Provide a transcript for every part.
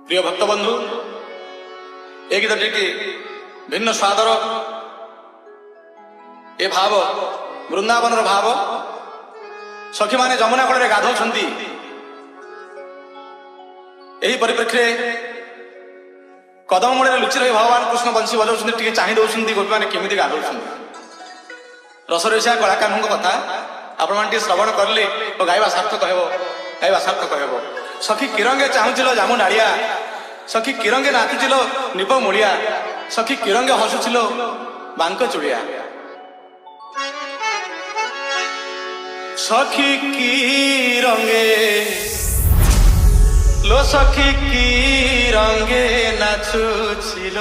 প্রিয় ভক্তবন্ধু, এই গীতটি ভিন্ন স্বাদর এ ভাব বৃন্দাবনর ভাব। সখী মানে যমুনা কূଳରେ ଗାଧଉଛନ୍ତି। ଏହି ପରିପ୍ରେକ୍ଷୀରେ କଦମ ମୂଳରେ ଲୁଚି ରହି ଭଗବାନ କୃଷ୍ଣ ବଂଶୀ ବଜାଉଛନ୍ତି, ଟିକେ ଚାହିଁ ଦେଉଛନ୍ତି ଗୋପୀମାନେ କେମିତି ଗାଧଉଛନ୍ତି। ରସରସିଆ କଳାକାରଙ୍କ କଥା ଆପଣମାନେ ଟିକେ ଶ୍ରବଣ କରିଲେ ଓ ଗାଇବା ସାର୍ଥକ ହେବ, ଗାଇବା ସାର୍ଥକ ହେବ। ସଖୀ କିରଙ୍ଗେ ଚାହୁଁଥିଲ ଜାମୁ ନାଳିଆ, ସଖୀ କିରଙ୍ଗେ ନାଚୁଥିଲ ନିପ ମୂଳିଆ, ସଖୀ କିରଙ୍ଗେ ହସୁଥିଲ ବାଙ୍କ ଚୁଳିଆ। সখী কি রঙে লো সখী কি রঙে নাচুছিল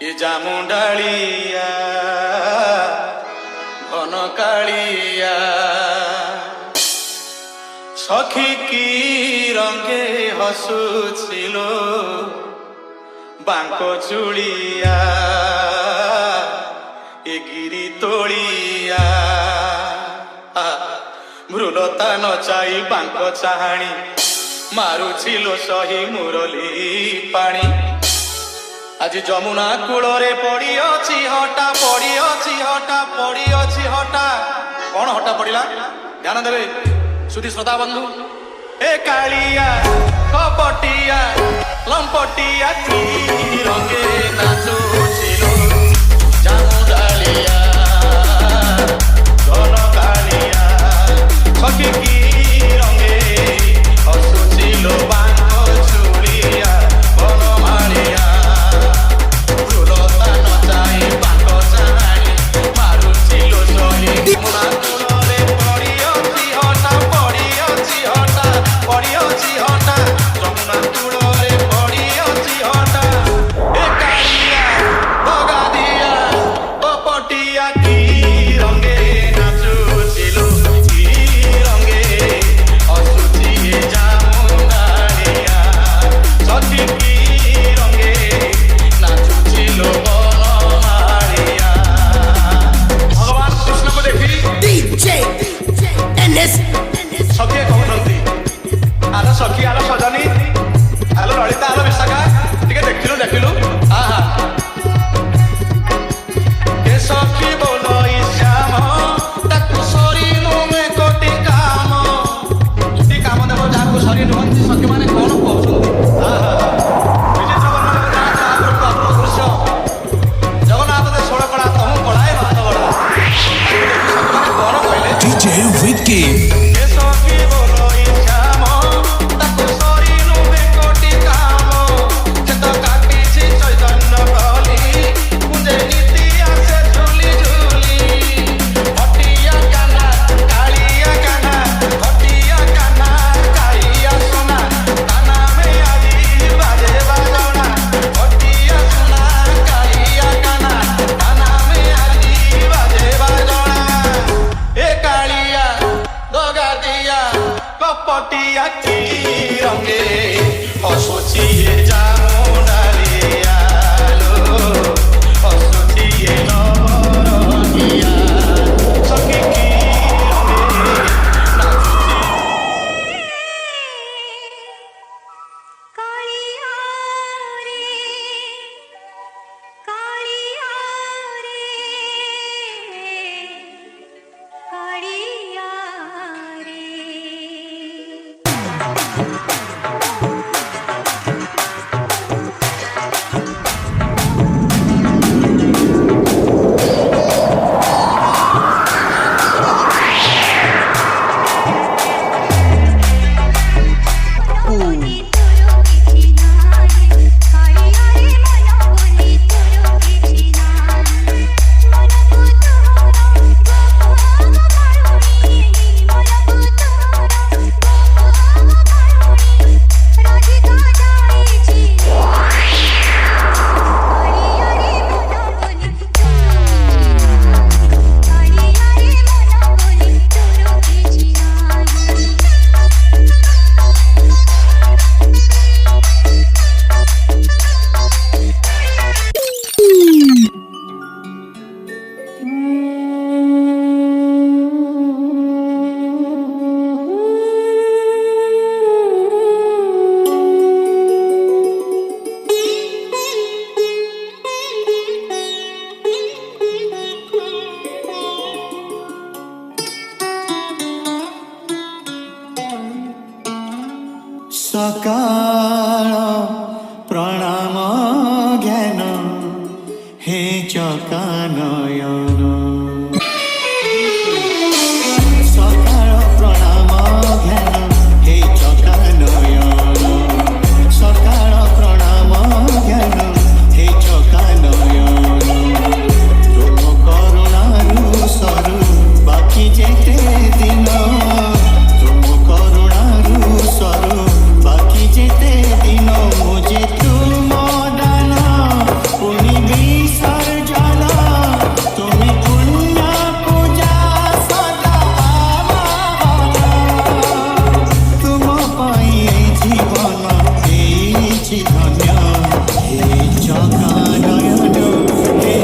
এ জামুডালিয়া ঘন কালিয়া। সখী কি রঙে হসুছিল বাঙ্ক চুড়িয়া এ গিরি তোড়িয়া। মৃলতা নচাই বাঙ্ক চাহাণী মারুছিল সহি মুরলী পাଣି। আজি যমুনা কূଳରେ পড়িଅଛି হটা, পড়িଅଛି হটা, পড়িଅଛି হটা। କଣ ହଟା ପଡିଲା ଧ୍ୟାନ ଦେବେ ସୁଧୀ ଶ୍ରୋତା ବନ୍ଧୁ। ଏ କାଳିଆ କପଟିଆ ଲମ୍ପଟିଆ କି ରଙ୍ଗେ ନାଚୁছিল ଜାମୁଡାଳିଆ ঘন কালিয়া। সখী কি রঙে হসুছিল বাঙ্ক চুড়িয়া বনমালিয়া। ফুলতা নচাই বাঙ্ক চাহাণী মারুছিল সহি যমুনা কূଳରେ পড়িଅছি হটা, পড়িଅছি হটা, পড়িଅছি হটা। যমুনা কূଳରେ পড়িଅছি হটা। এ কালিয়া বগাদিয়া কপটিয়া কি রঙে নাচুছিল, কি রঙে হসুছি এ জামুডালিয়া। সখী কি রঙে নাচুছিল বনমালিয়া। ভগবান কৃষ্ণକୁ ଦେଖି DJ NS ସଖୀ କହୁଛନ୍ତି, ଆଲୋ ସଖୀ, ଆଲୋ ସଜନୀ, ଆଲୋ ଲଳିତା, ଆଲୋ ବିଶାଖା, ଟିକେ ଦେଖିଲୁ ଦେଖିଲୁ। ଆହା ଏ ସଖୀ ବୋଲଇ ଶ୍ୟାମ ତାକୁ ସରି ନୁହେଁ କୋଟି କାମ। କୋଟି କାମ ଦେବ ଯାହାକୁ ସରି ନୁହନ୍ତି। ସଖୀ ମାନେ କଣ କହୁଛନ୍ତି? ଆହା ବିଚିତ୍ର ବର୍ଣ୍ଣନା ଯାହା ଅପୂର୍ବ ଦୃଶ୍ୟ। ଜଗନ୍ନାଥ ଦେ ଷୋଳ କଳା ତହୁଁ କଳାଏ ଭାତ ଗଳା। ସଖୀ ମାନେ କଣ କହିଲେ? DJ Vicky ଏ ସଖୀ ବୋଲଇ ଶ୍ୟାମ ତାକୁ ସରି ନୁହେଁ କୋଟି କାମ। ସେ ତ କାଟିଛି ଚୈତନ୍ୟ କଲି କୁଞ୍ଜେ ନୀତି ଆସେ ଝୁଲି ଝୁଲି। ହଟିଆ କାହ୍ନା କାଳିଆ କାହ୍ନା, ହଟିଆ କାହ୍ନା କାଳିଆ ସୁନା, ତା ନାମେ ଆଜି ବାଜେ ବାଜଣା। ହଟିଆ ସୁନା କାଳିଆ କାହ୍ନା, ତା ନାମେ ଆଜି ବାଜେ ବାଜଣା। ଏ କାଳିଆ ଦଗାଦିଆ କପଟିଆ କି ରଙ୍ଗେ ହସୁଛି ଏ ଜାମୁଡାଲିଆ ଲୋ, ହସୁଛି ଏ ନବରଙ୍ଗିଆ। ସଖୀ କି ରଙ୍ଗେ ନାଚୁଛି। कालिया रे, कालिया रे, कालिया रे। ସକାଳ ପ୍ରଣାମ ଜ୍ଞାନ ହେ ଚକାନୟନ ସକାଳ ପ୍ରଣାମ ଜ୍ଞାନ ହେ ଚକାନୟନ ସକାଳ ପ୍ରଣାମ ଜ୍ଞାନ ହେ ଚକାନୟନ ତୁମ କରୁଣାରୁ ସରୁ ବାକି ଯେତେ ଦିନ ତୁମ କରୁଣାରୁ ସରୁ বাকি যেতে দিন মুঝে তুম দান পুনি বিসর্জন তুমি পুণ্য পূজা সদা তুম পাই জীবন এইছি ধন্য হে চকানয়ন হে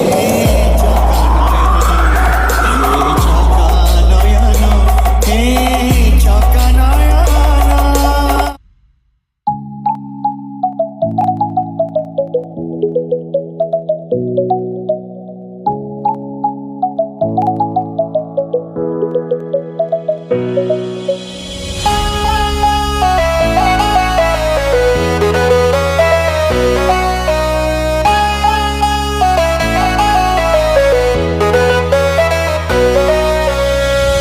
চকানয়ন হে চকানয়ন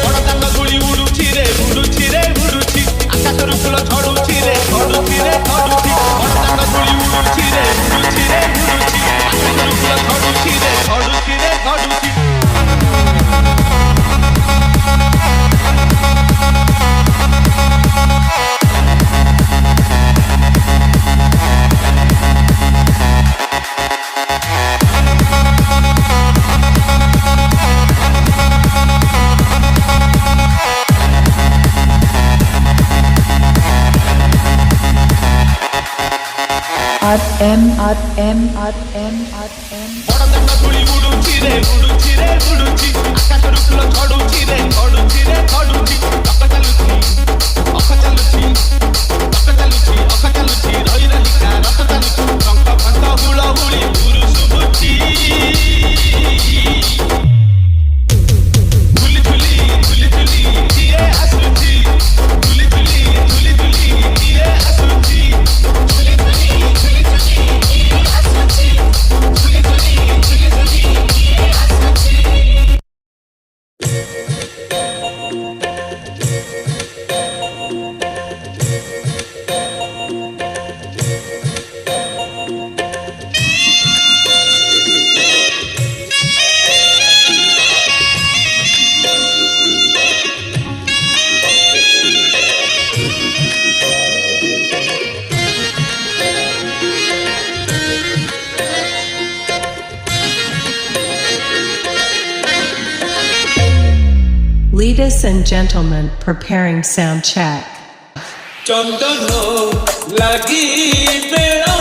ବଡ଼ଦାଣ୍ଡ ଧୂଳି ଉଡୁଛି ରେ ଉଡୁଛି ରେ ଉଡୁଛି ଆକାଶରୁ ଫୁଲ ଝଡୁଛି ରେ ଝଡୁଛି ରେ ଝଡୁଛି ବଡ଼ଦାଣ୍ଡ ଧୂଳି ଉଡୁଛି ରେ ଉଡୁଛି ରେ ଉଡୁଛି ଆକାଶରୁ ଫୁଲ ଝଡୁଛି ରେ ଝଡୁଛି ରେ ଝଡୁଛି ବଡ଼ଦାଣ୍ଡ ଧୂଳି ଉଡୁଛି ରେ ଉଡୁଛି ରେ ଉଡୁଛି ଆକାଶରୁ ଫୁଲ ଝଡୁଛି ରେ ଝଡୁଛି ରେ ଝଡୁଛି ଅଖ ଚାଲୁଛି ଅଖ ଚାଲୁଛି ଅଖ ଚାଲୁଛି ଅଖ ଚାଲୁଛି ରହି ରଲିକା ରଥ ଚାଲୁଛି ଶଙ୍ଖ ଘଣ୍ଟ ହୁଳ ହୁଳି ଗୁରୁ ଶୁଭୁଛି ଝୁଲି ଝୁଲି ଝୁଲି ଝୁଲି କିଏ ଆସୁଛି ଝୁଲି ଝୁଲି ଝୁଲି ଝୁଲି କିଏ ଆସୁଛି ଝୁଲି ଝୁଲି ଝୁଲି ଝୁଲି କିଏ ଆସୁଛି ଝୁଲି ଝୁଲି ଝୁଲି ଝୁଲି କିଏ ଆସୁଛି Ladies and gentlemen, preparing sound check. চন্দন লাগি বেড়া